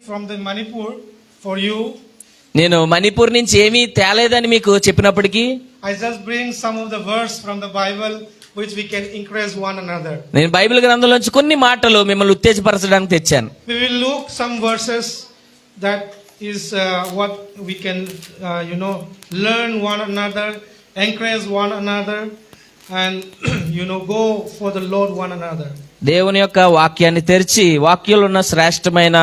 from the Manipur for you. నేను మణిపూర్ నుంచి ఏమీ తేలేదని మీకు చెప్పినప్పటికీ I just bring some of the verse from the Bible which we can encourage one another. నేను Bible గ్రంథంలోంచి కొన్ని మాటలు మిమ్మల్ని ఉత్తేజపరచడానికి తెచ్చాను. We will look some verses that is what we can learn one another, encourage one another, and go for the Lord one another. దేవుని యొక్క వాక్యాన్ని తెరిచి వాక్యంలో ఉన్న శ్రేష్టమైన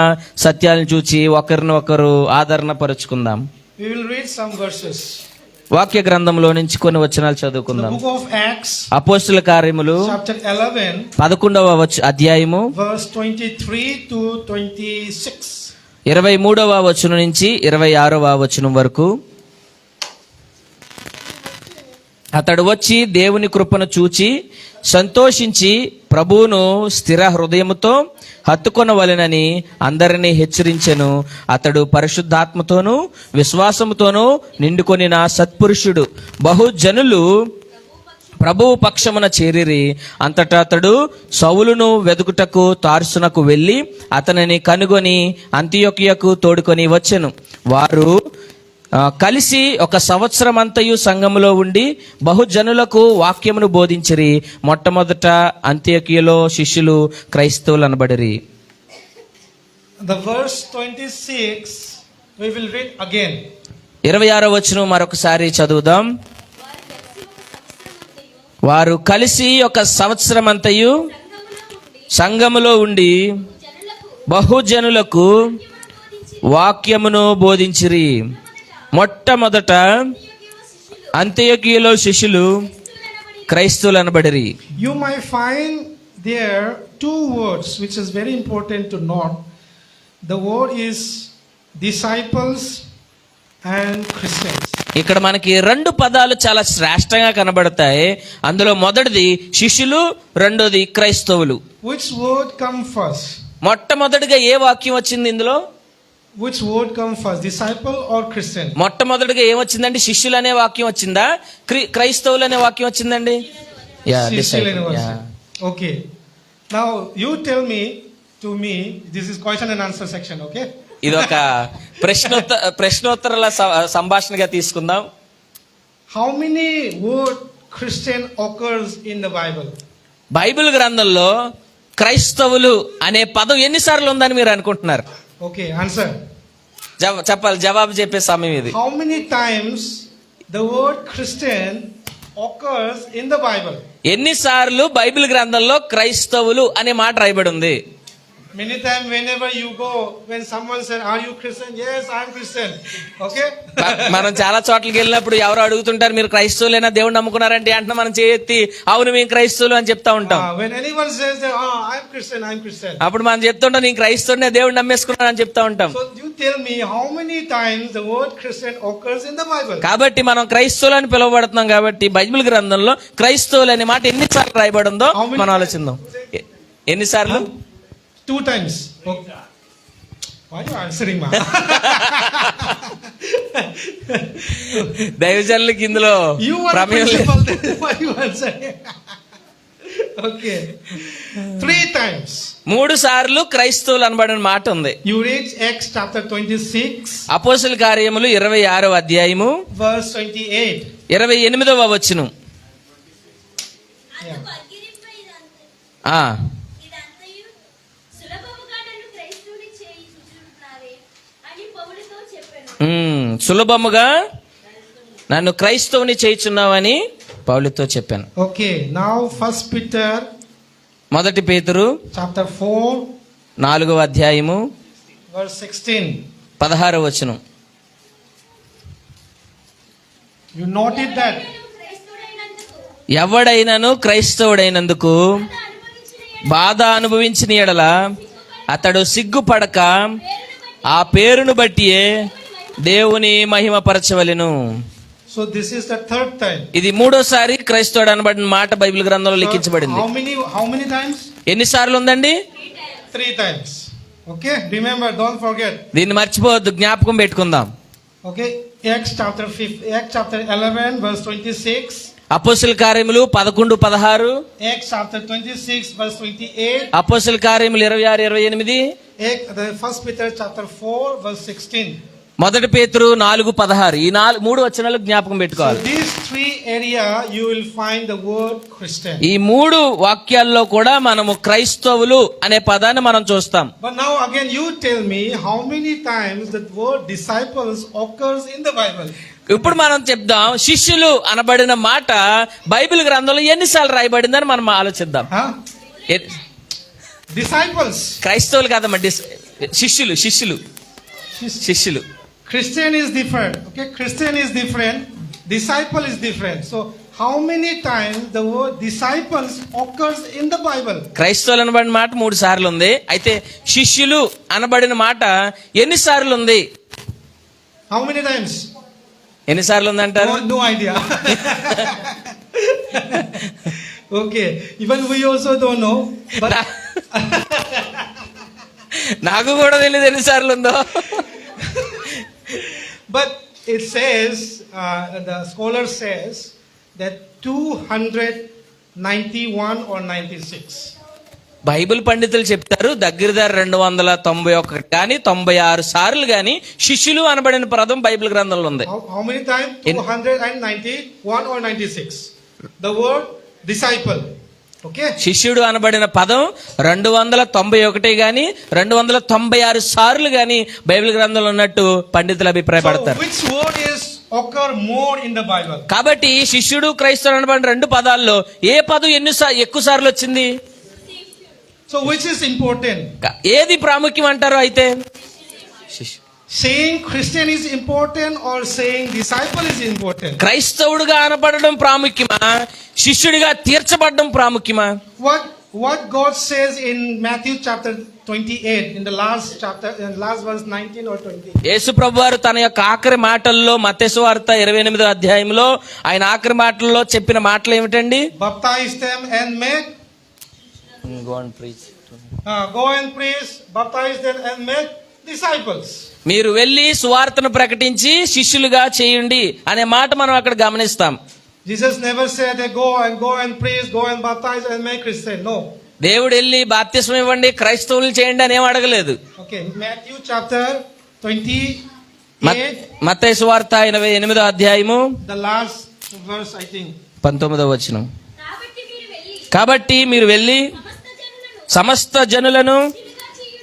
సత్యాలను చూచి ఒకరినొకరు ఆదరణ పరుచుకుందాం. We will read some verses. వాక్య గ్రంథంలో నుంచి కొన్ని వచనాలు The చదువుకుందాం. book of Acts, అపోస్తుల కార్యములు chapter 11, 11వ అధ్యాయము verse 23 to 26. 23వ వచనం నుంచి 26వ వచనం వరకు. అతడు వచ్చి దేవుని కృపను చూచి సంతోషించి ప్రభువును స్థిర హృదయముతో హత్తుకొనవలెనని అందరినీ హెచ్చరించెను. అతడు పరిశుద్ధాత్మతోనూ విశ్వాసముతోనూ నిండుకొనిన సత్పురుషుడు. బహుజనులు ప్రభువు పక్షమున చేరిరి. అంతటా అతడు సౌలును వెదుకుటకు తార్సునకు వెళ్లి అతనిని కనుగొని అంతియొకయకు తోడుకొని వచ్చెను. వారు కలిసి 1 సంవత్సరం అంతయు సంఘములో ఉండి బహుజనులకు వాక్యమును బోధించిరి. మొట్టమొదట అంత్యోకియలో శిష్యులు క్రైస్తవులు అనబడిరి. The verse 26 we will read again. 26వ వచనం మరొకసారి చదువుదాం. వారు కలిసి 1 సంవత్సరం అంతయు సంఘములో ఉండి బహుజనులకు వాక్యమును బోధించిరి. మొట్టమొదట అంత్యోకియలో శిష్యులు క్రైస్తవులు అనబడిరి. You might find there two words which is very important to note. The word is disciples and Christians. ఇక్కడ మనకి 2 పదాలు చాలా శ్రేష్టంగా కనబడతాయి. అందులో మొదటిది శిష్యులు, రెండోది క్రైస్తవులు. Which word come first? మొట్టమొదటిగా ఏ వాక్యం వచ్చింది ఇందులో? Which word come first, disciple or Christian? మొట్టమొదటిగా ఏమొచ్చిందండి? శిష్యులు అనే వాక్యం వచ్చిందా, క్రైస్తవులు అనే వాక్యం వచ్చిందండి? Okay. Now you tell me to me, this is question and answer section, okay? ఇది ఒక ప్రశ్నోత్తరాల సంభాషణగా తీసుకుందాం. How many word Christian occurs in the Bible? Bible గ్రంథంలో క్రైస్తవులు అనే పదం ఎన్నిసార్లు ఉందని మీరు అనుకుంటున్నారు? Okay, answer. చెప్పాలి, జవాబు చెప్పే సమయం ఇది. How many times the word Christian occurs in the Bible? ఎన్నిసార్లు బైబిల్ గ్రంథంలో క్రైస్తవులు అనే మాట రాయబడి ఉంది? Many times whenever you go, when someone said, are you Christian? Yes, I am Christian. Okay? మనం చాలా చోట్లకి వెళ్ళినప్పుడు ఎవరు అడుగుతుంటారు, మీరు క్రైస్తవులైనా దేవుడు నమ్ముకున్నారంటే అంటే మనం చేయెత్తి అవును మేము క్రైస్తవులు అని చెప్తా ఉంటాం. When anyone says that, I am Christian, I am Christian. అప్పుడు మనం చెప్తుంటాం నేను క్రైస్తవునే దేవుడు నమ్మేసుకున్నాను అని చెప్తా ఉంటాం. So you tell me how many times the word Christian occurs in the Bible? కాబట్టి మనం క్రైస్తవులు అని పిలువబడుతున్నాం కాబట్టి బైబిల్ గ్రంథంలో క్రైస్తవులు అనే మాట ఎన్నిసార్లు రాయబడి ఉందో మనం ఆలోచిద్దాం. ఎన్నిసార్లు? 2 times. Okay. Why are you answering, ma? దైవజనులకి ఇందులో ప్రమేయం లేదు. Why you answering? Okay. 3 times. 3 సార్లు క్రైస్తవులు అనబడిన మాట ఉంది. You read Acts chapter 26. అపోస్తల కార్యములు 26వ అధ్యాయము verse 28. 28వ వచనం. సులభముగా నన్ను క్రైస్తవుని చేయుచున్నావని పౌలుతో చెప్పాను. ఓకే, నౌ ఫస్ట్ పీటర్, మొదటి పేతురు చాప్టర్ 4 4వ అధ్యాయము verse 16. 16వ వచనం. You noted that ఎవడైనను క్రైస్తవుడైనందుకు బాధ అనుభవించిన ఎడల అతడు సిగ్గుపడక ఆ పేరును బట్టియే దేవుని మహిమపరచవలెను. So this is the third time. ఇది 3వసారి క్రైస్తవుడు అనబడిన మాట బైబిల్ గ్రంథంలో లిఖించబడింది. How many times? ఎన్నిసార్లు ఉందండి? 3 times. Okay, remember, don't forget. దీన్ని మర్చిపోవద్దు, జ్ఞాపకం పెట్టుకుందాం. Okay, Acts chapter 11 verse 26. అపోస్తుల కార్యములు 11:16, Acts chapter 26 verse 28, అపోస్తుల కార్యములు 26-28, the 1 Peter chapter 4 verse 16. మొదటి పేతురు 4:16. ఈ 3 వచనాలు జ్ఞాపకం So పెట్టుకోవాలి. these three area you will find the word Christian. ఈ 3 వాక్యాల్లో కూడా మనము క్రైస్తవులు అనే పదాన్ని మనం చూస్తాం. But now again you tell me how many times the word disciples occurs in the Bible. ఇప్పుడు మనం చెప్దాం, శిష్యులు అనబడిన మాట బైబిల్ గ్రంథంలో ఎన్నిసార్లు రాయబడిందని మనం ఆలోచిద్దాం. Huh? Disciples. క్రైస్తవులు కాదమ్మా, శిష్యులు శిష్యులు శిష్యులు. Christian is different. Okay, Christian is different. Disciple is different. So how many times the word disciples occurs in the Bible? క్రైస్తవులు అనబడిన మాట 3 సార్లు ఉంది. అయితే శిష్యులు అనబడిన మాట ఎన్నిసార్లు ఉంది? How many times? ఎన్నిసార్లు ఉంది అంటారు? No idea. Okay, even we also don't know. But నాకు కూడా తెలియదు ఎన్నిసార్లు ఉందో. but it says, the scholar says that 291 or 96. Bible పండితులు చెప్తారు దగ్గర 291 కానీ 96 సార్లు కానీ శిష్యులు అనబడిన పదం బైబిల్ గ్రంథంలో ఉంది. How many times? 291 or 96. The word disciple. Okay. శిష్యుడు అనబడిన పదం 291 గాని 296 సార్లు గాని బైబిల్ గ్రంథంలో ఉన్నట్టు పండితులు అభిప్రాయపడతారు. So which word is occur more in the Bible? కాబట్టి శిష్యుడు క్రైస్తవుడు అనబడిన 2 పదాల్లో ఏ పదం ఎక్కువ సార్లు వచ్చింది? So which is important? ఏది ప్రాముఖ్యం అంటారు? అయితే Saying Christian is important or saying disciple is important? క్రైస్తవుడుగా అనబడడం ప్రాముఖ్యమా, శిష్యుడిగా తీర్చబడడం ప్రాముఖ్యమా? What God says in Matthew chapter 28 in the last chapter, in last verse 19 or 20. యేసు ప్రభువారు తన యొక్క ఆఖరి మాటల్లో మత్తయి సువార్త 28వ అధ్యాయంలో ఆయన ఆఖరి మాటల్లో చెప్పిన మాటలు ఏమిటండి? Baptize them and make Go and preach. go and preach, baptize them and make disciples. మీరు వెళ్ళి సువార్తను ప్రకటించి శిష్యులుగా చేయండి అనే మాట మనం అక్కడ గమనిస్తాం. Jesus never said that go and preach, go and baptize and make Christian. No. దేవుడు వెళ్ళి బాప్తిస్మం ఇవ్వండి క్రైస్తవులు చేయండి అని ఏం అడగలేదు. Okay, Matthew chapter 28. మత్తయి సువార్త 28వ అధ్యాయము The last verse I think. 19వ వచనం. కాబట్టి మీరు వెళ్ళి సమస్త జనులను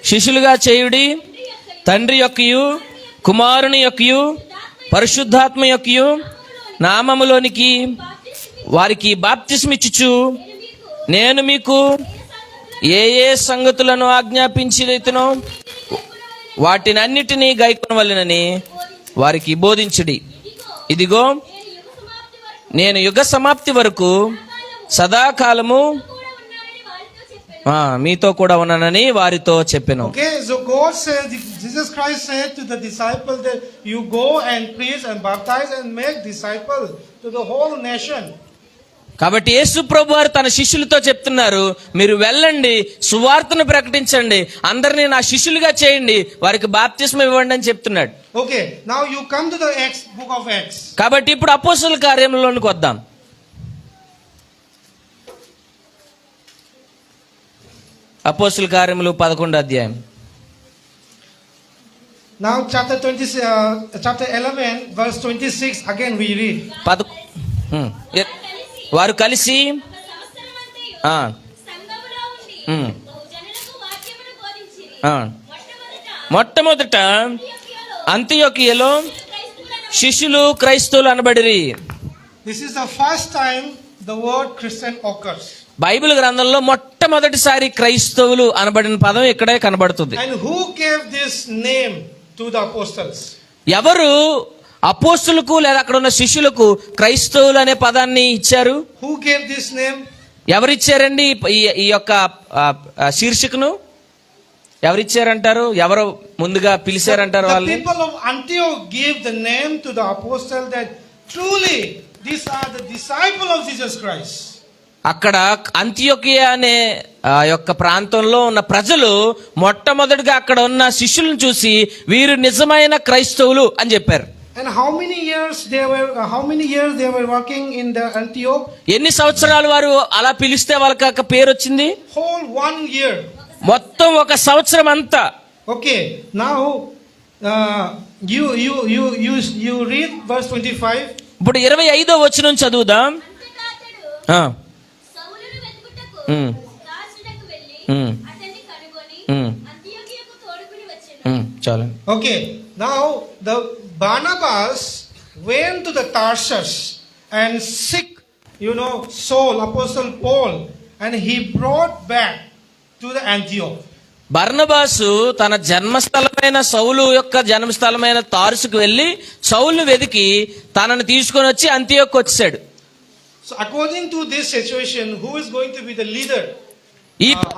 శిష్యులుగా చేయుడి, తండ్రి యొక్కయు కుమారుని యొక్కయు పరిశుద్ధాత్మ యొక్కయు నామములోనికి వారికి బాప్తిస్మిచ్చుచు నేను మీకు ఏ ఏ సంగతులను ఆజ్ఞాపించినో వాటినన్నిటినీ గైకొనవలెనని వారికి బోధించుడి. ఇదిగో నేను యుగ సమాప్తి వరకు సదాకాలము మీతో కూడా ఉన్నానని వారితో చెప్పెను. Okay, so God says, Jesus Christ said to the disciples that you go and preach and baptize and make disciples to the whole nation. కాబట్టి యేసు ప్రభువారు తన శిష్యులతో చెప్తున్నారు, మీరు వెళ్ళండి, సువార్తను ప్రకటించండి, అందరినీ నా శిష్యులుగా చేయండి, వారికి బాప్తిస్మం ఇవ్వండి అని చెప్తున్నాడు. Okay, now you come to the Acts, book of Acts. కాబట్టి ఇప్పుడు అపోస్తలుల కార్యములలోనికి వద్దాం. అపోస్తలుల కార్యములు 11వ అధ్యాయం. Now chapter 11 verse 26 again we read. వారు కలిసి మొట్టమొదట అంతియోకియలో శిష్యులు క్రైస్తవులు అనబడిరి. This is the first time the word Christian occurs. Bible గ్రంథంలో మొట్టమొదటిసారి క్రైస్తవులు అనబడిన పదం ఇక్కడే కనబడుతుంది. And who gave this name to the apostles? ఎవరు అపోస్తులకు లేదా అక్కడ ఉన్న శిష్యులకు క్రైస్తవులు అనే పదాన్ని ఇచ్చారు? Who gave this name? ఎవరిచ్చారండి ఈ యొక్క శీర్షికను? ఎవరిచ్చారంటారు? ఎవరు ముందుగా పిలిచారంటారు? The వాళ్ళు people of Antioch gave the name to the apostle that truly these are the disciples of Jesus Christ. అక్కడ అంతియోకియా అనే యొక్క ప్రాంతంలో ఉన్న ప్రజలు మొట్టమొదటిగా అక్కడ ఉన్న శిష్యులను చూసి వీరు నిజమైన క్రైస్తవులు అని చెప్పారు. And how many years they were working in the Antioch? ఎన్ని సంవత్సరాలు వారు అలా పిలిస్తే వాళ్ళకి ఒక పేరు వచ్చింది? Whole 1 year. మొత్తం ఒక సంవత్సరం అంతా. Okay, now you read verse 25. ఇప్పుడు 25వ వచనం చదువుదాం. అంతటా అతడు ఆ, సౌలును వెతుకుటకు ఉమ్, దాసుడకు వెళ్ళి ఉమ్, అతన్ని కనుగొని ఉమ్, అంతియోకియకు తోడుకుని వచ్చెను. చాలు. Okay, now the Barnabas went to the Tarsus and seek, Saul, Apostle Paul, and he brought back to the Antioch. బర్నబాసు తన జన్మస్థలమైన సౌలు యొక్క జన్మస్థలమైన తార్సుకు వెళ్లి సౌలును వెతికి తనను తీసుకొని వచ్చి అంతియోకు వచ్చాడు. So according to this situation, who is going to be the leader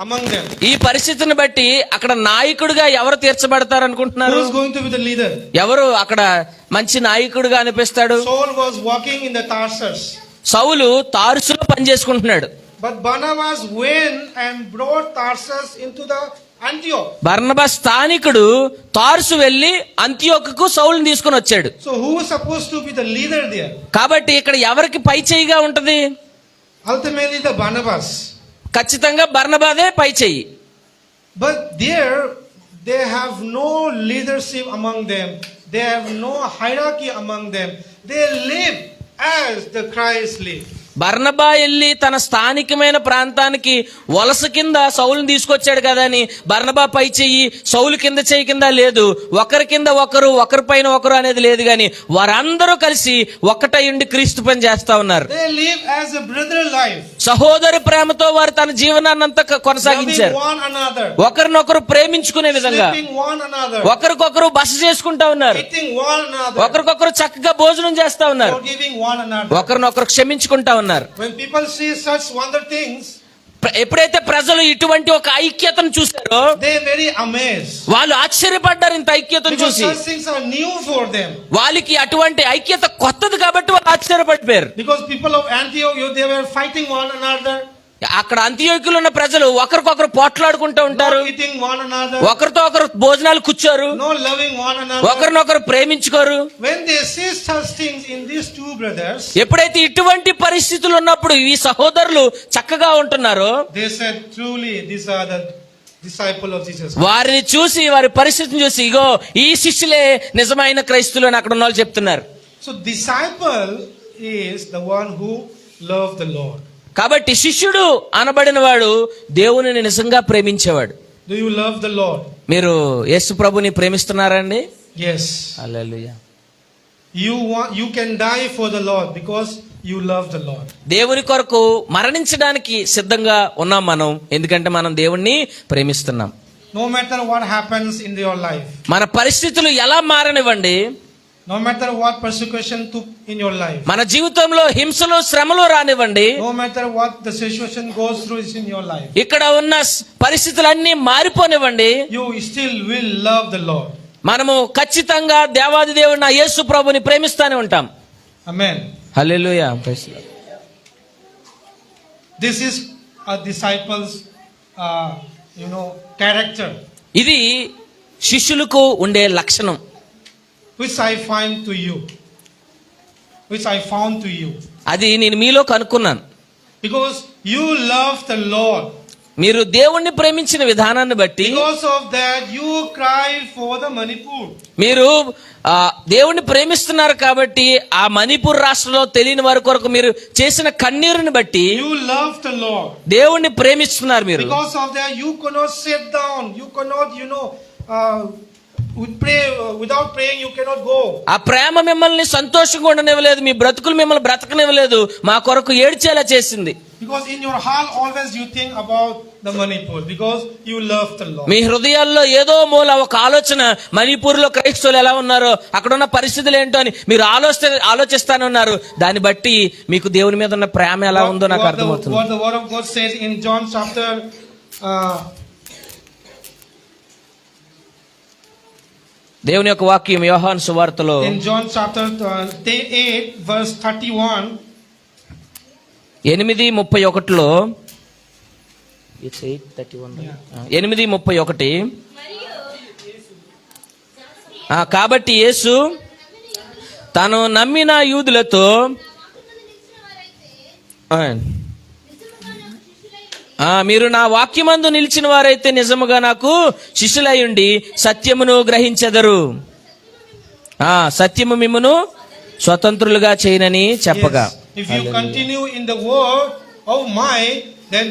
among them? ఈ పరిస్థితిని బట్టి అక్కడ నాయకుడిగా ఎవరు తీర్చబడతారు అనుకుంటున్నారు? Who is going to be the leader? ఎవరు అక్కడ మంచి నాయకుడిగా అనిపిస్తాడు? Saul was walking in the Tarsus. Saul తార్సులో పనిచేసుకుంటున్నాడు. But Barnabas went and brought Tarsus into the Antioch. బర్నబా స్థానికుడు తార్సు వెళ్లి అంతియోకుకు సౌలుని తీసుకొని వచ్చాడు. So who is supposed to be the leader there? కాబట్టి ఇక్కడ ఎవరికి పై చేయిగా ఉంటది? Ultimately the Barnabas. ఖచ్చితంగా బర్నబాదే పై చెయ్యి. But there they have no leadership among them. They have no hierarchy among them. They live as the Christ lived. బర్నబా వెళ్ళి తన స్థానికమైన ప్రాంతానికి వలస కింద సౌలుని తీసుకొచ్చాడు కదా అని బర్నబా పై చెయ్యి సౌలు కింద చెయ్యి కింద లేదు. ఒకరి కింద ఒకరు, ఒకరి పైన ఒకరు అనేది లేదు గాని వారందరూ కలిసి ఒక్కటైండి క్రీస్తు పని చేస్తా ఉన్నారు. They live as a brother life. సహోదరి ప్రేమతో వారు తన జీవనాన్నంతా కొనసాగించారు. Loving one another. ఒకరినొకరు ప్రేమించుకునే విధంగా Sleeping one another. ఒకరికొకరు బస చేసుకుంటా ఉన్నారు. Eating one another. ఒకరికొకరు చక్కగా భోజనం చేస్తా ఉన్నారు. Forgiving one another. ఒకరినొకరు క్షమించుకుంటా ఉన్నారు. When people see such wonder things, ఎప్పుడైతే ప్రజలు ఇటువంటి ఒక ఐక్యతను చూశారో they are very amazed. వాళ్ళు ఆశ్చర్యపడ్డారు ఇంత ఐక్యతను Because చూసి. such things are new for them. వాళ్ళకి అటువంటి ఐక్యత కొత్తది కాబట్టి వాళ్ళు ఆశ్చర్యపడిపోయారు. Because people of Antioch, they were fighting one another. అక్కడ అంతియోకులు ఉన్న ప్రజలు ఒకరికొకరు పోట్లాడుకుంటూ ఉంటారు. Not eating one another. ఒకరితో ఒకరు భోజనాలు కూర్చోరు. No loving one another. ఒకరినొకరు ప్రేమించుకోరు. When they see such things in these two brothers, ఎప్పుడైతే ఇటువంటి పరిస్థితులు ఉన్నప్పుడు ఈ సహోదరులు చక్కగా ఉంటున్నారో they said, truly, these are the disciples of Jesus. వారిని చూసి వారి పరిస్థితిని చూసి ఇగో ఈ శిష్యులే నిజమైన క్రైస్తులు అని అక్కడ ఉన్న వాళ్ళు చెప్తున్నారు. So disciple is the one who loved the Lord. కాబట్టి శిష్యుడు అనబడిన వాడు దేవునిని నిజంగా ప్రేమించేవాడు. Do you love the Lord? మీరు యేసు ప్రభుని ప్రేమిస్తున్నారండి? Yes. Hallelujah. You can die for the Lord because you love the Lord. దేవుని కొరకు మరణించడానికి సిద్ధంగా ఉన్నాం మనం, ఎందుకంటే మనం దేవుణ్ణి ప్రేమిస్తున్నాం. No matter what happens in your life, మన పరిస్థితులు ఎలా మారనివ్వండి, no matter what persecution took in your life, మన జీవితంలో హింసలు శ్రమలు రానివ్వండి, no matter what the situation goes through is in your life, ఇక్కడ ఉన్న పరిస్థితులన్నీ మారిపోనివ్వండి, you still will love the Lord. మనము ఖచ్చితంగా దేవాది దేవుని యేసు ప్రభుని ప్రేమిస్తానే ఉంటాం. Amen. Hallelujah. This is a disciple's character, ఇది శిష్యులకు ఉండే లక్షణం, which I find to you, which I found to you, అది నేను మీలో కనుక్కున్నాను. because you love the Lord. మీరు దేవుణ్ణి ప్రేమించిన విధానాన్ని బట్టి, Because of that you cry for the Manipur. మీరు దేవుణ్ణి ప్రేమిస్తున్నారు కాబట్టి ఆ మణిపూర్ రాష్ట్రంలో తెలియని వారి కొరకు మీరు చేసిన కన్నీరుని బట్టి You love the Lord. దేవుణ్ణి ప్రేమిస్తున్నారు మీరు. Because of that you cannot sit down. You cannot, pray. Without praying you cannot go. ఆ ప్రేమ మిమ్మల్ని సంతోషంగా ఉండనివ్వలేదు, మీ బ్రతుకులు మిమ్మల్ని బ్రతకనివ్వలేదు, మా కొరకు ఏడ్చేలా చేసింది. Because in your heart always you think about the Manipur. Because you love the Lord. మీ హృదయాల్లో ఏదో మూల ఒక ఆలోచన, మణిపూర్ లో క్రైస్తవులు ఎలా ఉన్నారో, అక్కడ ఉన్న పరిస్థితులు ఏంటో అని మీరు ఆలోచిస్తానే ఉన్నారు. దాన్ని బట్టి మీకు దేవుని మీద ఉన్న ప్రేమ ఎలా ఉందో నాకు అర్థమవుతుంది. What the word of God says in John chapter దేవుని యొక్క వాక్యం యోహాను సువార్తలో in John chapter 8 verse 31, 8:31లో 8:31 కాబట్టి యేసు తను నమ్మిన యూదులతో మీరు నా వాక్యమందు నిలిచిన వారైతే నిజముగా నాకు శిష్యులై ఉండి సత్యమును గ్రహించెదరు. సత్యము మిమ్మును స్వతంత్రులుగా చేయనని చెప్పగా, If you continue in the word of mine, then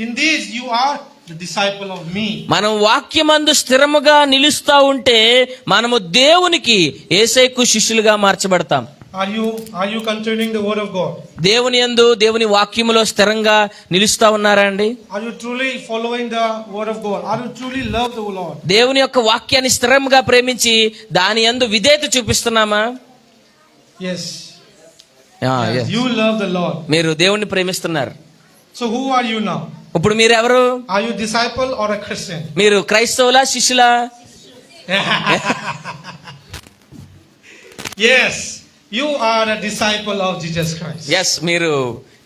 in this you are the disciple of me. మనం వాక్యమందు స్థిరముగా నిలుస్తా ఉంటే మనము దేవునికి యేసయ్యకు శిష్యులుగా మార్చబడతాం. Are you continuing the word of God? దేవుని యందు దేవుని వాక్యములో స్థిరంగా నిలుస్తా ఉన్నారా అండి? Are you truly following the word of God? Are you truly love the Lord? దేవుని యొక్క వాక్యాన్ని స్థిరంగా ప్రేమించి దాని యందు విధేయత చూపిస్తున్నామా? Yes. Yes. You love the Lord. మీరు దేవుణ్ణి ప్రేమిస్తున్నారు. So who are you now? ఇప్పుడు మీరు ఎవరు? Are you disciple or a Christian? మీరు క్రైస్తవులా శిష్యులా? Yes, you are a disciple of Jesus Christ. Yes, మీరు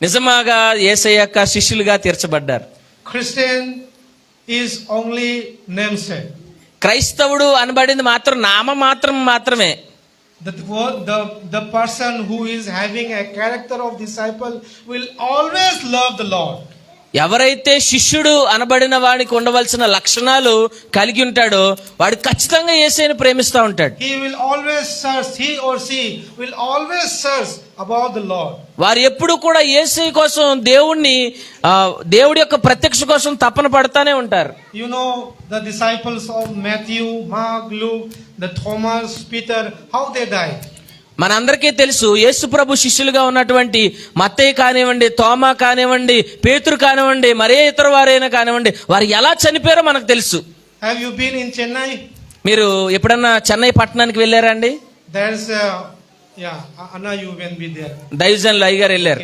నిజమాగా యేసయ్య యొక్క శిష్యులుగా తీర్చబడ్డారు. Christian is only namesake. క్రైస్తవుడు అనబడింది మాత్రం మాత్రమే. The person who is having a character of disciple will always love the Lord. ఎవరైతే శిష్యుడు అనబడిన వాడికి ఉండవలసిన లక్షణాలు కలిగి ఉంటాడో వాడు ఖచ్చితంగా యేసయ్యను ప్రేమిస్తూ ఉంటాడు. He will always search, he or she will always search about the Lord. వారు ఎప్పుడు కూడా యేసయ్య కోసం దేవుడి యొక్క ప్రత్యక్ష కోసం తపన పడతానే ఉంటారు. You know the disciples of Matthew, Mark, Luke, the Thomas, Peter, how they died. మనందరికీ తెలుసు యేసు ప్రభు శిష్యులుగా ఉన్నటువంటి మత్తయి కానివ్వండి, తోమా కానివ్వండి, పేతురు కానివ్వండి, మరే ఇతర వారైనా కానివ్వండి, వారు ఎలా చనిపోయారో మనకు తెలుసు. Have you been in Chennai? మీరు ఎప్పుడన్నా చెన్నై పట్టణానికి వెళ్ళారా అండి? There's Anna, you went be there. దైవజనులు అయ్యగారు వెళ్ళారు.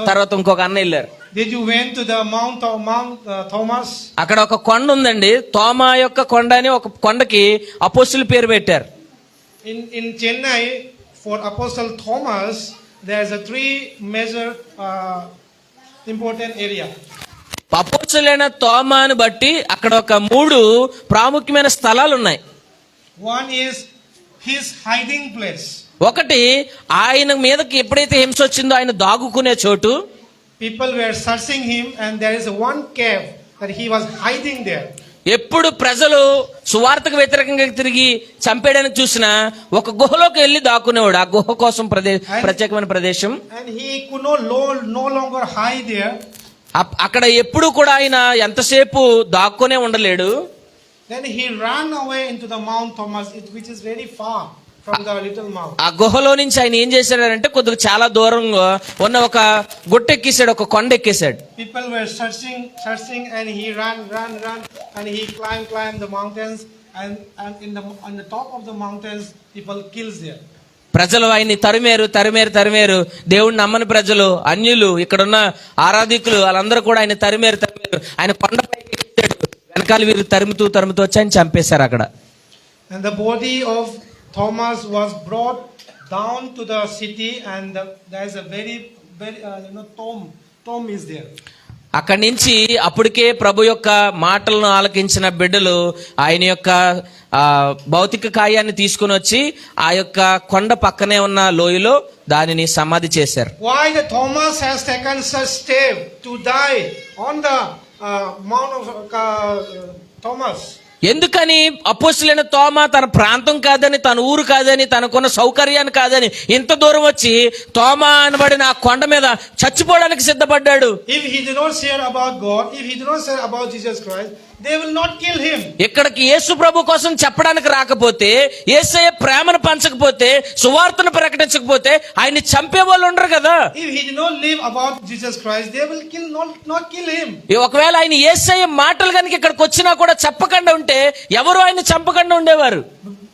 తర్వాత ఇంకొక అన్న వెళ్ళారు. Did you went to the Mount Thomas? అక్కడ ఒక కొండ ఉందండి, తోమా యొక్క కొండ అని. ఒక కొండకి అపోస్తుల పేరు పెట్టారు. In Chennai, for Apostle Thomas, there's a 3 major important area. అపోస్తులైన తోమాను బట్టి అక్కడ ఒక 3 ప్రాముఖ్యమైన స్థలాలు ఉన్నాయి. One is his hiding place. ఒకటి ఆయన మీదకి ఎప్పుడైతే హింస వచ్చిందో ఆయన దాగుకునే చోటు. People were searching him and there is one cave that he was hiding there. ఎప్పుడు ప్రజలు సువార్తకు వ్యతిరేకంగా తిరిగి చంపేయడానికి చూసినా ఒక గుహలోకి వెళ్ళి దాక్కునేవాడు. ఆ గుహ కోసం ప్రత్యేకమైన ప్రదేశం. And he could no longer hide there. అక్కడ ఎప్పుడు కూడా ఆయన ఎంతసేపు దాక్కునే ఉండలేడు. Then he ran away into the Mount Thomas, which is very far from the little mount. ఆ గుహలో నుంచి ఆయన ఏం చేశాడంటే కొద్దిగా చాలా దూరంగా ఉన్న ఒక గుట్ట ఎక్కేసాడు, ఒక కొండ ఎక్కేసాడు. People were searching and he ran and he climbed the mountains and on the top of the mountains people kills there. ప్రజలు ఆయన్ని తరిమేరు. దేవుడిని నమ్మని ప్రజలు, అన్యులు, ఇక్కడున్న ఆరాధికులు వాళ్ళందరూ కూడా ఆయన తరిమేరు. ఆయన కొండపైకి ఎక్కాడు. వెనకాల వీరు తరుముతూ వచ్చి ఆయన చంపేశారు అక్కడ. And the body of Thomas was brought down to the city and there is a very tomb is there. అక్కడి నుంచి అప్పటికే ప్రభు యొక్క మాటలను ఆలకించిన బిడ్డలు ఆయన యొక్క భౌతిక కాయాన్ని తీసుకుని వచ్చి ఆ యొక్క కొండ పక్కనే ఉన్న లోయలో దానిని సమాధి చేశారు. Why the Thomas has taken such step to die on the Mount of Thomas? ఎందుకని అపోస్తులైన తోమా తన ప్రాంతం కాదని, తన ఊరు కాదని, తనకున్న సౌకర్యాన్ని కాదని ఇంత దూరం వచ్చి తోమా అనబడిన ఆ కొండ మీద చచ్చిపోవడానికి సిద్ధపడ్డాడు? If he did not share about God, if he did not share about Jesus Christ, they will not kill him. ఇక్కడికి యేసు ప్రభు కోసం చెప్పడానికి రాకపోతే, యేసయ్య ప్రేమను పంచకపోతే, సువార్తను ప్రకటించకపోతే ఆయన్ని చంపే వాళ్ళు ఉండరు కదా. If he did not live about Jesus Christ, they will not kill him. ఒకవేళ ఆయన యేసయ్య మాటలు కనుక ఇక్కడికి వచ్చినా కూడా చెప్పకుండా ఉంటే ఎవరు ఆయన చంపకుండా ఉండేవారు.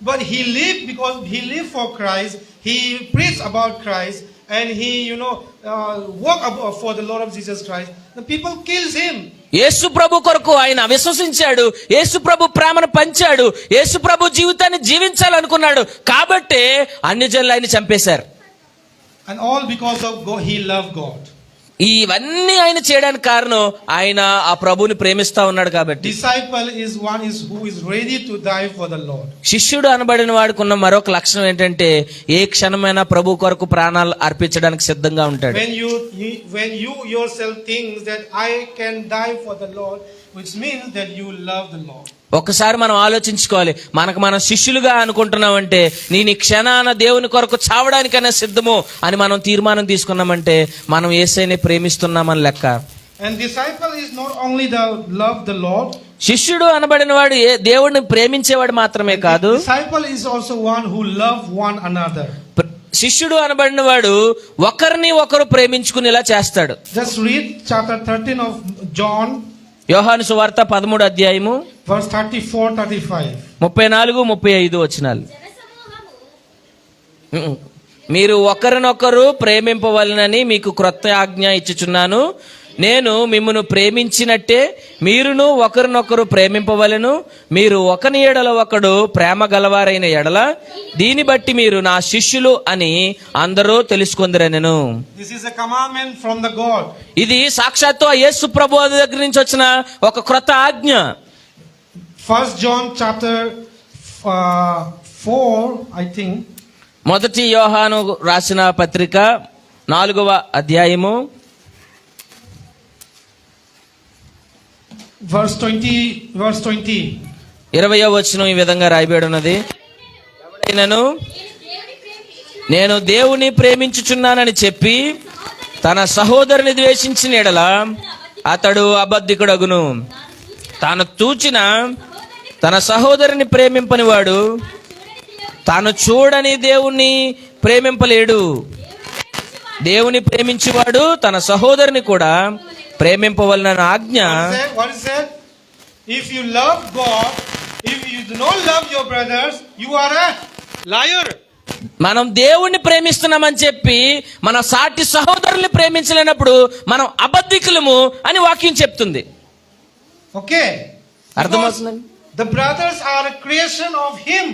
But he lived because he lived for Christ. He preached about Christ and he worked for the Lord of Jesus Christ. The people kills him. యేసు ప్రభు కొరకు ఆయన విశ్వసించాడు, యేసు ప్రభు ప్రేమను పంచాడు, యేసు ప్రభు జీవితాన్ని జీవించాలనుకున్నాడు. కాబట్టి అన్ని జనులు ఆయన చంపేశారు. And all because of God, he loved God. ఇవన్నీ ఆయన చేయడానికి కారణం ఆయన ఆ ప్రభువుని ప్రేమిస్తా ఉన్నాడు కాబట్టి. Disciple is one is who is ready to die for the Lord. శిష్యుడు అనబడిన వాడికి ఉన్న మరొక లక్షణం ఏంటంటే ఏ క్షణమైనా ప్రభు కొరకు ప్రాణాలు అర్పించడానికి సిద్ధంగా ఉంటాడు. When you yourself think that I can die for the Lord, which means that you love the Lord. ఒక్కసారి మనం ఆలోచించుకోవాలి. మనం శిష్యులుగా అనుకుంటున్నామంటే నేను ఈ క్షణాన దేవుని కొరకు చావడానికైనా సిద్ధము అని మనం తీర్మానం తీసుకున్నామంటే మనం యేసయ్యని ప్రేమిస్తున్నామని లెక్క. And disciple is not only the love the Lord. శిష్యుడు అనబడిన వాడు దేవుడిని ప్రేమించేవాడు మాత్రమే కాదు, Disciple is also one who love one another. శిష్యుడు అనబడిన వాడు ఒకరిని ఒకరు ప్రేమించుకునేలా చేస్తాడు. Just read chapter 13 of John, యోహాను సువార్త 13వ అధ్యాయము verse 34-35. 34-35 వచనాలు. జనసమూహము మీరు ఒకరినొకరు ప్రేమింపవలనని మీకు క్రొత్త ఆజ్ఞ ఇచ్చుచున్నాను. నేను మిమ్మును ప్రేమించినట్టే మీరును ఒకరినొకరు ప్రేమింపవలెను. మీరు ఒకని ఎడల ఒకడు ప్రేమ గలవారైన ఎడల దీని బట్టి మీరు నా శిష్యులు అని అందరూ తెలుసుకొందిరనెను. This is a commandment from the God. ఇది సాక్షాత్తు యేసు ప్రభువు దగ్గర నుంచి వచ్చిన ఒక క్రొత్త ఆజ్ఞ. 1 John chapter 4, I think. మొదటి యోహాను రాసిన పత్రిక 4వ అధ్యాయము verse 20. 20వ వచనం ఈ విధంగా రాయబడి ఉన్నది. ఎవడైనను నేను దేవుని ప్రేమించుచున్నానని చెప్పి తన సహోదరుని ద్వేషించిన ఎడల అతడు అబద్ధికుడగును. తాను చూచిన తన సహోదరుని ప్రేమింపని వాడు తాను చూడని దేవుణ్ణి ప్రేమింపలేడు. దేవుని ప్రేమించేవాడు తన సహోదరుని కూడా ప్రేమింపవలన ఆజ్ఞ. What is that? If you love God, if you do not love your brothers, you are a liar. మనం దేవుణ్ణి ప్రేమిస్తున్నామని చెప్పి మన సాటి సహోదరుల్ని ప్రేమించలేనప్పుడు మనం అబద్ధికులము అని వాక్యం చెప్తుంది. Okay. అర్థమవుతుందండి? The brothers are a creation of Him.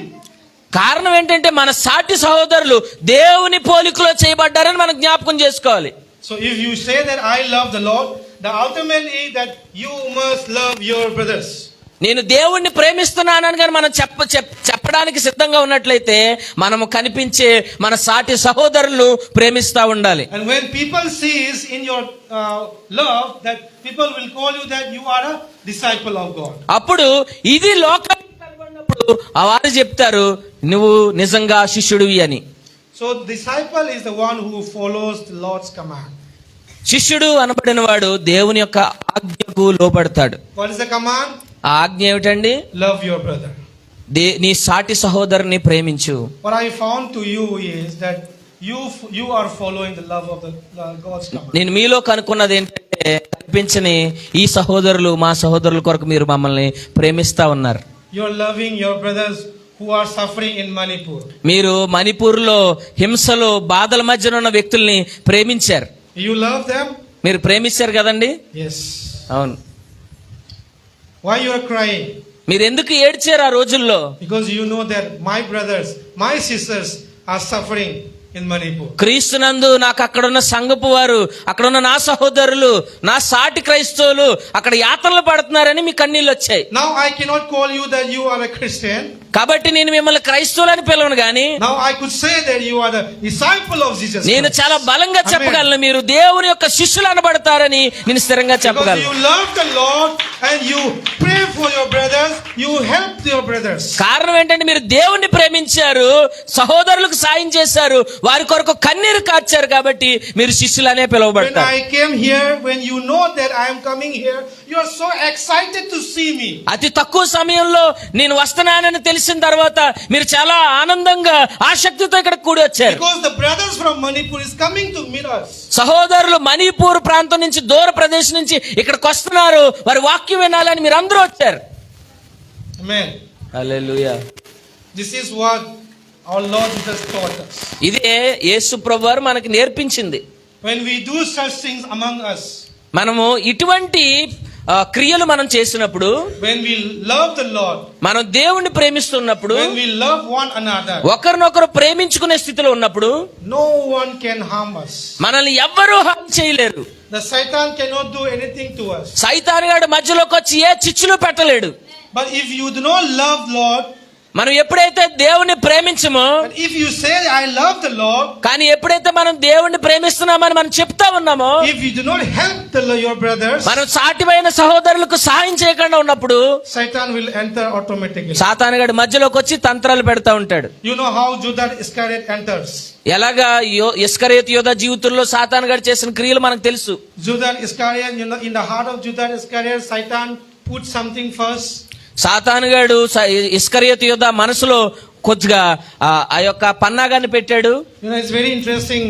కారణం ఏంటంటే మన సాటి సహోదరులు దేవుని పోలికలో చేయబడ్డారని మనం జ్ఞాపకం చేసుకోవాలి. So if you say that I love the Lord, the ultimate is that you must love your brothers. నేను దేవుణ్ణి ప్రేమిస్తున్నానని కానీ మనం చెప్పడానికి సిద్ధంగా ఉన్నట్లయితే మనము కనిపించే మన సాటి సహోదరులు ప్రేమిస్తా ఉండాలి. And when people sees in your love, that people will call you that you are a disciple of God. అప్పుడు ఇది లోకానికి కనబడినప్పుడు వారు చెప్తారు నువ్వు నిజంగా శిష్యుడివి అని. So disciple is the one who follows the Lord's command. శిష్యుడు అనబడిన వాడు దేవుని యొక్క ఆజ్ఞకు లోబడతాడు. What is the command? ఆ ఆజ్ఞ ఏమిటండి? Love your brother. నీ సాటి సహోదరుని ప్రేమించు. What I found to you is that you are following the love of the God's command. నేను మీలో కనుక్కున్నది ఏంటంటే కనిపించని ఈ సహోదరులు మా సహోదరుల కొరకు మీరు మమ్మల్ని ప్రేమిస్తా ఉన్నారు. You are loving your brothers who are suffering in Manipur. మీరు మణిపూర్లో హింసలో బాధల మధ్యన ఉన్న వ్యక్తుల్ని ప్రేమించారు. You love them? మీరు ప్రేమించారు కదండి? Yes. అవును. Why you are crying? మీరు ఎందుకు ఏడ్చారు ఆ రోజుల్లో? Because you know that my brothers, my sisters are suffering in Manipur. క్రీస్తునందు నాకు అక్కడున్న సంఘపు వారు, అక్కడున్న నా సహోదరులు, నా సాటి క్రైస్తవులు అక్కడ యాతనలు పడుతున్నారని మీ కన్నీళ్ళు వచ్చాయి. Now I cannot call you that you are a Christian. కాబట్టి నేను మిమ్మల్ని క్రైస్తవులని పిలవను గాని Now I could say that you are the disciple of Jesus Christ. నేను చాలా బలంగా Amen. చెప్పగలను మీరు దేవుని యొక్క శిష్యులు అనబడతారని నేను స్థిరంగా Because చెప్పగలను. you love the Lord and you pray for your brothers, you help your brothers. కారణం ఏంటంటే మీరు దేవుణ్ణి ప్రేమించారు, సహోదరులకు సాయం చేశారు, వారి కొరకు కన్నీరు కార్చారు కాబట్టి మీరు శిష్యులనే When పిలువబడతారు. I came here, when you know that I am coming here, you are so excited to see me. అతి తక్కువ సమయంలో నేను వస్తున్నానని తెలిసిన తర్వాత మీరు చాలా ఆనందంగా ఆసక్తితో ఇక్కడ కూడి వచ్చారు. Because the brothers from Manipur is coming to meet us. సహోదరులు మణిపూర్ ప్రాంతం నుంచి దూర ప్రదేశం నుంచి ఇక్కడికి వస్తున్నారు, వారి వాక్యం వినాలని మీరు అందరూ వచ్చారు. Amen. Hallelujah. This is what our Lord Jesus taught us. ఇదే యేసు ప్రభువారు మనకి నేర్పించింది. When we do such things among us, మనము ఇటువంటి క్రియలు మనం చేసినప్పుడు, when we love the Lord, మనం దేవుణ్ణి ప్రేమిస్తున్నప్పుడు, when we love one another, ఒకరినొకరు ప్రేమించుకునే స్థితిలో ఉన్నప్పుడు no one can harm us. మనల్ని ఎవ్వరూ హాని చేయలేరు. The Satan cannot do anything to us. సైతానుగాడు మధ్యలోకి వచ్చి ఏ చిచ్చులు పెట్టలేడు. But if you do not love Lord, మనం ఎప్పుడైతే దేవుణ్ణి ప్రేమించమో, but if you say I love the Lord, కానీ ఎప్పుడైతే మనం దేవుణ్ణి ప్రేమిస్తున్నామని మనం చెప్తా ఉన్నామో, if you do not help your brothers, మనం సాటివైన సహోదరులకు సహాయం చేయకుండా ఉన్నప్పుడు Satan will enter automatically. సాతానుగాడు మధ్యలోకి వచ్చి తంత్రాలు పెడతా ఉంటాడు. You know how Judas Iscariot enters. ఎలాగా ఇస్కరియోతు యోధా జీవితంలో సాతానుగాడు చేసిన క్రియలు మనకు తెలుసు. Judas Iscariot, you know, in the heart of Judas Iscariot, Satan put something first. సాతానుగాడు ఇస్కరియోతు యోధా మనసులో కొద్దిగా ఆ యొక్క పన్నాగాన్ని పెట్టాడు. You know, it's very interesting.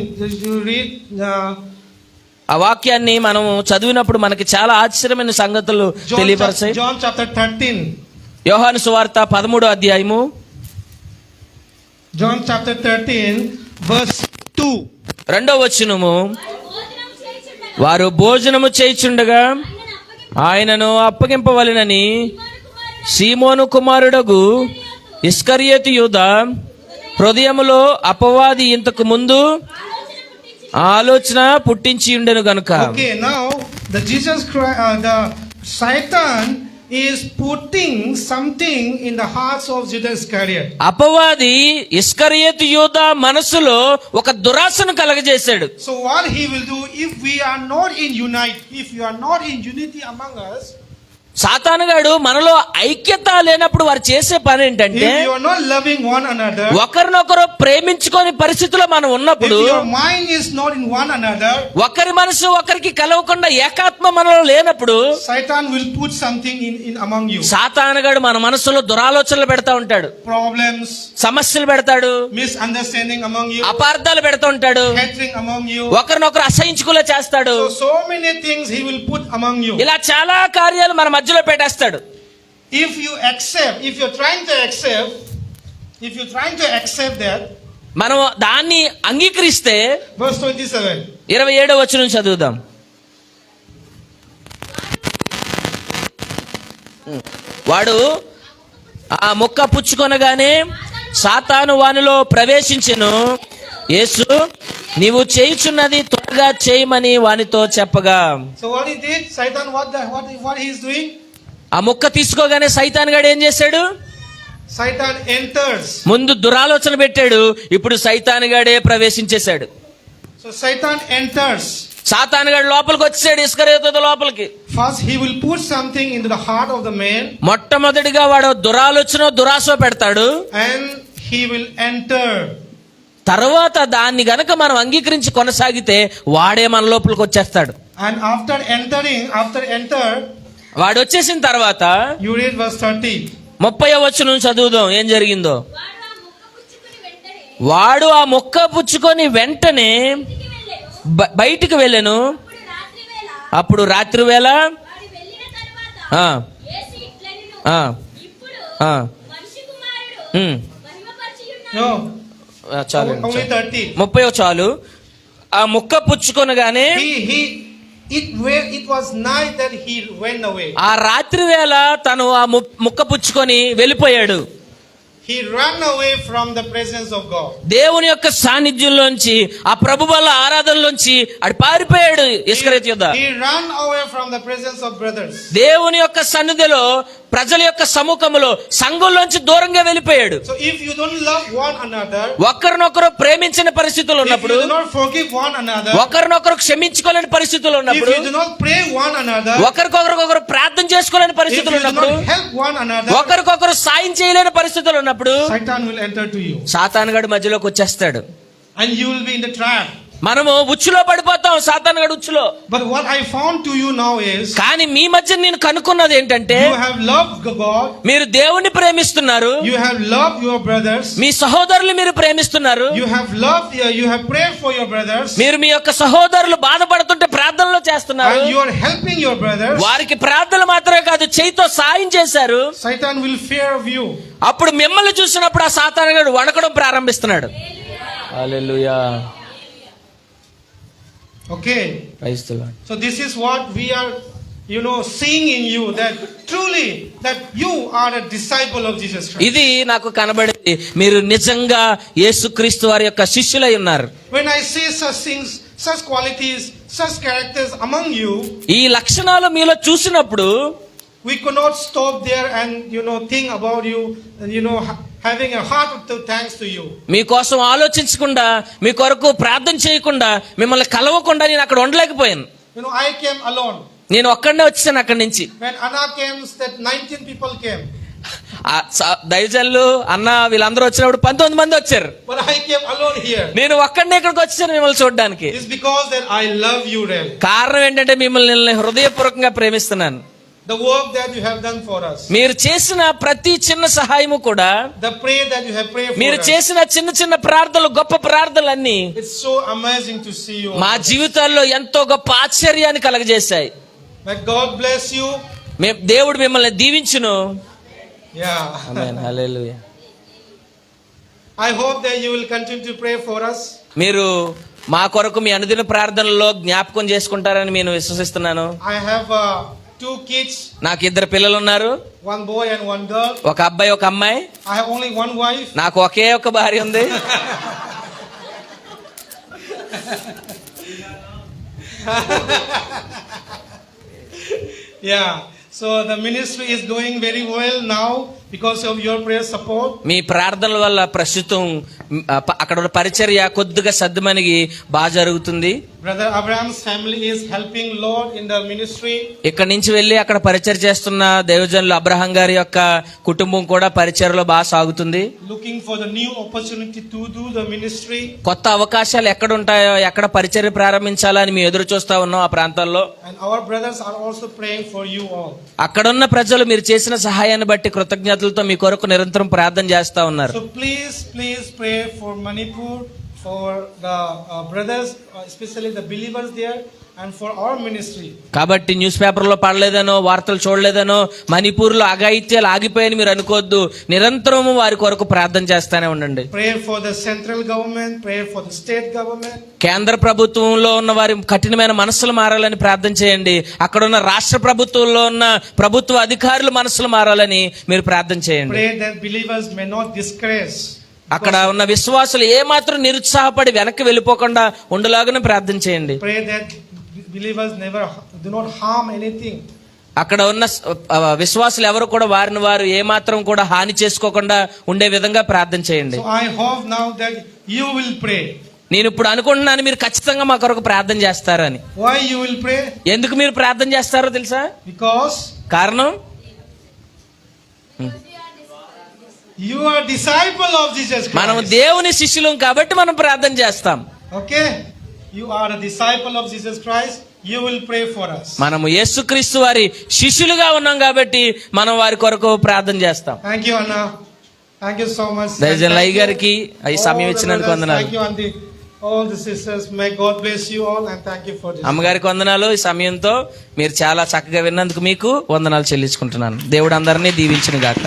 You read ఆ వాక్యాన్ని మనం చదివినప్పుడు మనకి చాలా ఆశ్చర్యమైన సంగతులు తెలియపరచాయి. John chapter 13. యోహాను సువార్త 13వ అధ్యాయము, John chapter 13 verse 2. 2వ వచనము. భోజనం చేయుచుండగా వారు భోజనము చేయుచుండగా ఆయనను ఆయనను అప్పగింపవలెనని కుమారుడు సీమోను కుమారుడగు ఇస్కరియోతు యూదా హృదయములో అపవాది ఇంతకు ముందు ఆలోచన పుట్టించి ఉండెను గనుక. Okay, now the Jesus Christ, the Satan is putting something in the hearts of Judas Iscariot. అపవాది ఇస్కరియోతు యూదా మనసులో ఒక దురాశను కలగజేశాడు. So what he will do if we are not in if you are not in unity among us, సాతానుగాడు మనలో ఐక్యత లేనప్పుడు వారు చేసే పని ఏంటంటే, if you are not loving one another, ఒకరినొకరు ప్రేమించుకొని పరిస్థితిలో మనం if ఉన్నప్పుడు, your mind is not in one another, ఒకరి మనసు ఒకరికి కలవకుండా ఏకాత్మ మనలో లేనప్పుడు Satan will put something in among you. సాతానుగాడు మన మనసులో దురాలోచనలు పెడతా ఉంటాడు, Problems, సమస్యలు పెడతాడు, misunderstanding among you, అపార్థాలు పెడతా ఉంటాడు, hatred among you. ఒకరినొకరు అసహించుకులా చేస్తాడు. So many things he will put among you. ఇలా చాలా కార్యాలు మన మధ్యలో పెట్టేస్తాడు. If you're trying to accept that, మనం దాన్ని అంగీకరిస్తే verse 27. 27వ వచనం చదువుదాం. వాడు ఆ ముక్క పుచ్చుకొనగానే సాతాను వానిలో ప్రవేశించెను. యేసు నీవు చేయుచున్నది త్వరగా చేయమని వానితో చెప్పగా. So what he did, Satan, what he is doing? ఆ ముక్క తీసుకోగానే సైతానుగాడు ఏం చేశాడు? Satan enters. ముందు దురాలోచన పెట్టాడు, ఇప్పుడు సైతానుగాడే ప్రవేశించేశాడు. So Satan enters. సాతానుగాడు లోపలికి వచ్చాడు, ఇస్కరియోతు లోపలికి. First he will put something into the heart of the man, మొట్టమొదటిగా వాడు దురాలోచన దురాశ పెడతాడు. and he will enter. తర్వాత దాన్ని గనక మనం అంగీకరించి కొనసాగితే వాడే మన లోపలికి వచ్చేస్తాడు. And after enter, వాడు వచ్చేసిన తర్వాత you read verse 30. 30వ వచనం చదువుదాం ఏం జరిగిందో. వాడు ఆ ముక్క పుచ్చుకొని వెంటనే వాడు ఆ మొక్క పుచ్చుకొని వెంటనే ఇంటికి వెళ్ళెను. బయటికి వెళ్ళాను. అప్పుడు రాత్రి వేళ వాడు వెళ్ళిన తరువాత ఆ, యేసు ఇట్లనెను, ఆ, ఇప్పుడు ఆ, మనిషి కుమారుడు ఉమ్, మహిమపరచియున్నాడు. No, చాలు only 30. 30వ చాలు. ఆ ముక్క పుచ్చుకొనగానే It was night that he went away. ఆ రాత్రి వేళ తను ఆ ముక్క పుచ్చుకొని వెళ్ళిపోయాడు. He ran away from the presence of God. దేవుని యొక్క సాన్నిధ్యంలోంచి, ఆ ప్రభు వల్ల ఆరాధనలోంచి అడు పారిపోయాడు ఇస్కరియోతు యూదా. He ran away from the presence of brothers. దేవుని యొక్క సన్నిధిలో, ప్రజల యొక్క సముఖములో, సంఘంలోంచి దూరంగా వెళ్ళిపోయాడు. So if you don't love one another, ఒకరినొకరు ప్రేమించిన పరిస్థితులు if ఉన్నప్పుడు, you do not forgive one another, ఒకరినొకరు క్షమించుకోలేని పరిస్థితులు if ఉన్నప్పుడు, you do not pray one another, ఒకరికొకరు ప్రార్థన చేసుకోలేని if పరిస్థితులు you do ఉన్నప్పుడు, not help one another, ఒకరికొకరు సాయం చేయలేని పరిస్థితులు ఉన్నప్పుడు Satan will enter to you. సాతానుగాడు మధ్యలోకి వచ్చేస్తాడు. And you will be in the trap. మనము ఉచ్చులో పడిపోతాం, సాతానుగాడు ఉచ్చులో. But what I found to you now is, కానీ మీ మధ్య నేను కనుక్కున్నది ఏంటంటే, you have loved God, మీరు దేవుణ్ణి ప్రేమిస్తున్నారు, you have loved your brothers, మీ సహోదరులు మీరు ప్రేమిస్తున్నారు, you have prayed for your brothers, మీరు మీ యొక్క సహోదరులు బాధపడుతుంటే ప్రార్థనలు చేస్తున్నారు, and you are helping your brothers. వారికి ప్రార్థనలు మాత్రమే కాదు చేయితో సాయం చేశారు. Satan will fear of you. అప్పుడు మిమ్మల్ని చూసినప్పుడు ఆ సాతానుగాడు వణకడం ప్రారంభిస్తున్నాడు. హల్లెలూయా. Okay. Praise the Lord. So this is what we are seeing in you that truly that you are a disciple of Jesus Christ. ఇది నాకు కనబడింది, మీరు నిజంగా యేసుక్రీస్తు వారి యొక్క శిష్యులై ఉన్నారు. When I see such things, such qualities, such characters among you, ఈ లక్షణాలు మీలో చూసినప్పుడు we could not stop there and think about you and having a heart of thanks to you. మీకోసం ఆలోచించకుండా, మీ కొరకు ప్రార్థన చేయకుండా, మిమ్మల్ని కలవకుండా నేను అక్కడ ఉండలేకపోయాను. I came alone. నేను ఒక్కడనే వచ్చాను అక్కడి నుంచి. When Anna came, that 19 people came. దైవజనులు అన్న వీళ్ళందరూ వచ్చినప్పుడు 19 మంది వచ్చారు. But I came alone here. నేను ఒక్కడనే ఇక్కడికి వచ్చాను మిమ్మల్ని చూడడానికి. It's because that I love you really. కారణం ఏంటంటే మిమ్మల్ని హృదయపూర్వకంగా ప్రేమిస్తున్నాను. The work that you have done for us. మీరు చేసిన ప్రతి చిన్న సహాయము కూడా, the prayer that you have prayed for మీరు us. చేసిన చిన్న చిన్న ప్రార్థనలు, గొప్ప ప్రార్థనలు అన్ని It's so amazing to see you. మా జీవితాల్లో ఎంతో గొప్ప ఆశ్చర్యాన్ని కలగజేశాయి. May God bless you. దేవుడు మిమ్మల్ని దీవించును. Yeah. Amen. Hallelujah. I hope that you will continue to pray for us. మీరు మా కొరకు మీ అనుదిన ప్రార్థనలో జ్ఞాపకం చేసుకుంటారని నేను విశ్వసిస్తున్నాను. I have 2 kids. నాకు 2 పిల్లలు ఉన్నారు. 1 boy and 1 girl. ఒక అబ్బాయి, ఒక అమ్మాయి. I have only 1 wife. నాకు ఒకే ఒక భార్య ఉంది. Yeah. So the ministry is doing very well now because of your prayer support. మీ ప్రార్థనల వల్ల ప్రస్తుతం అక్కడ ఉన్న పరిచర్య కొద్దిగా సద్దుమణిగి బాగా జరుగుతుంది. Brother Abraham's family is helping Lord in the ministry. ఇక్కడ నుంచి వెళ్ళి అక్కడ పరిచర్య చేస్తున్న దైవజనులు అబ్రహాం గారి యొక్క కుటుంబం కూడా పరిచర్యలో బాగా సాగుతుంది. Looking for the new opportunity to do the ministry. కొత్త అవకాశాలు ఎక్కడ ఉంటాయో, ఎక్కడ పరిచర్య ప్రారంభించాలని మేము ఎదురు చూస్తా ఉన్నాం ఆ ప్రాంతాల్లో. And our brothers are also praying for you all. అక్కడున్న ప్రజలు మీరు చేసిన సహాయాన్ని బట్టి కృతజ్ఞతలతో మీ కొరకు నిరంతరం ప్రార్థన చేస్తా ఉన్నారు. So please pray for Manipur, for the brothers, especially the believers there, and for our ministry. కాబట్టి న్యూస్ పేపర్లో పడలేదనో, వార్తలు చూడలేదనో, మణిపూర్లో అఘాయిత్యాలు ఆగిపోయాయని మీరు అనుకోవద్దు. నిరంతరము వారి కొరకు ప్రార్థన చేస్తానే ఉండండి. Pray for the central government, pray for the state government. కేంద్ర ప్రభుత్వంలో ఉన్న వారి కఠినమైన మనసులు మారాలని ప్రార్థన చేయండి. అక్కడ ఉన్న రాష్ట్ర ప్రభుత్వంలో ఉన్న ప్రభుత్వ అధికారుల మనసులు మారాలని మీరు ప్రార్థన చేయండి. Pray that believers may not discourage. అక్కడ ఉన్న విశ్వాసులు ఏమాత్రం నిరుత్సాహపడి వెనక్కి వెళ్ళిపోకుండా ఉండలాగానే ప్రార్థన చేయండి. Pray that believers do not harm anything. అక్కడ ఉన్న విశ్వాసులు ఎవరు కూడా వారిని వారు ఏమాత్రం కూడా హాని చేసుకోకుండా ఉండే విధంగా ప్రార్థన చేయండి. So I hope now that you will pray. నేను ఇప్పుడు అనుకుంటున్నాను మీరు ఖచ్చితంగా మా కొరకు ప్రార్థన చేస్తారని. Why you will pray? ఎందుకు మీరు ప్రార్థన చేస్తారో తెలుసా? Because కారణం you are disciple of Jesus Christ. మనం దేవుని శిష్యులం కాబట్టి మనం ప్రార్థన చేస్తాం. Okay? You are a disciple of Jesus Christ. You will pray for us. మనము యేసుక్రీస్తు వారి శిష్యులుగా ఉన్నాం కాబట్టి మనం వారి కొరకు ప్రార్థన చేస్తాం. Thank you, Anna. Thank you so much. దయచేసి అయ్య గారికి ఈ సమయం ఇచ్చినందుకు వందనాలు. Thank you, Auntie. All the sisters, may God bless you all and thank you for this. అమ్మగారికి వందనాలు. ఈ సమయంతో మీరు చాలా చక్కగా విన్నందుకు మీకు వందనాలు చెల్లించుకుంటున్నాను. దేవుడు అందరినీ దీవించును గాక.